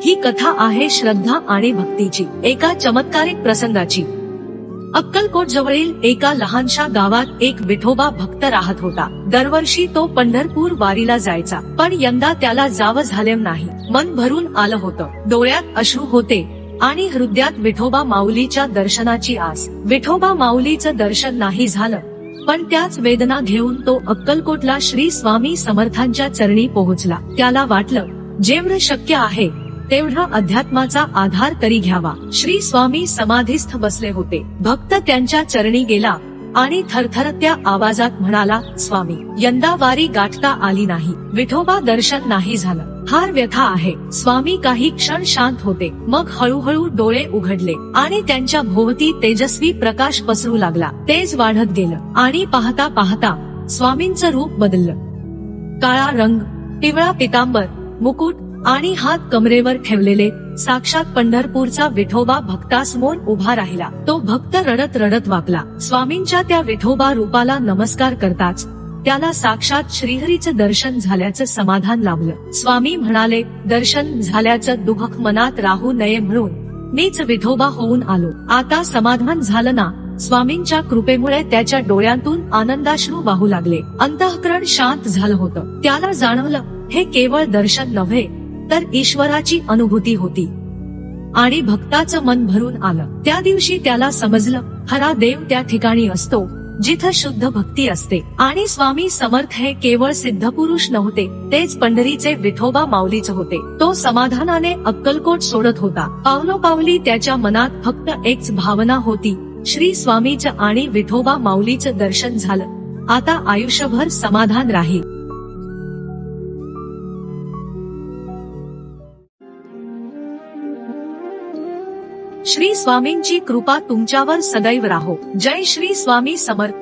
ही कथा आहे श्रद्धा आणि भक्तीची, एका चमत्कारिक प्रसंगाची। अक्कलकोट जवळील एका लहानशा गावात एक विठोबा भक्त राहत होता। दरवर्षी तो पंढरपूर वारीला जायचा, पण यंदा त्याला जावं झाले नाही। मन भरून आलं होतं, डोळ्यात अश्रू होते आणि हृदयात विठोबा माऊलीच्या दर्शनाची आस। विठोबा माऊलीचं दर्शन नाही झालं, पण त्याच वेदना घेऊन तो अक्कलकोटला श्री स्वामी समर्थांच्या चरणी पोहोचला। त्याला वाटलं, जेवढं शक्य आहे तेवढा अध्यात्माचा आधार तरी घ्यावा। श्री स्वामी समाधीस्थ बसले होते। भक्त त्यांच्या चरणी गेला आणि थरथरत्या आवाजात म्हणाला, स्वामी, यंदा वारी गाठता आली नाही, विठोबा दर्शन नाही झालं, फार व्यथा आहे। स्वामी काही क्षण शांत होते, मग हळूहळू डोळे उघडले आणि त्यांच्या भोवती तेजस्वी प्रकाश पसरू लागला। तेज वाढत गेलं आणि पाहता पाहता स्वामींचं रूप बदललं। काळा रंग, पिवळा पितांबर, मुकुट आणि हात कमरेवर ठेवलेले साक्षात पंढरपूरचा विठोबा भक्तासमोर उभा राहिला। तो भक्त रडत रडत वाकला। स्वामींच्या त्या विठोबा रूपाला नमस्कार करताच त्याला साक्षात श्रीहरीचं दर्शन झाल्याचं समाधान लाभलं। स्वामी म्हणाले, दर्शन झाल्याचं दुःख मनात राहू नये म्हणून मीच विठोबा होऊन आलो। आता समाधान झालं ना? स्वामींच्या कृपेमुळे त्याच्या डोळ्यातून आनंदाश्रू वाहू लागले। अंतःकरण शांत झालं होतं। त्याला जाणवलं, हे केवळ दर्शन नव्हे तर ईश्वराची अनुभूती होती आणि भक्ताचं मन भरून आलं। त्या दिवशी त्याला समजलं, खरा देव त्या ठिकाणी असतो जिथं शुद्ध भक्ती असते। आणि स्वामी समर्थ हे केवळ सिद्धपुरुष नव्हते, तेच पंढरीचे विठोबा माऊलीच होते। तो समाधानाने अक्कलकोट सोडत होता। पावलोपावली त्याच्या मनात फक्त एकच भावना होती, श्री स्वामीचं आणि विठोबा माऊलीचं दर्शन झालं, आता आयुष्यभर समाधान राहील। श्री स्वामींची कृपा तुमच्यावर सदैव राहो। जय श्री स्वामी समर्थ।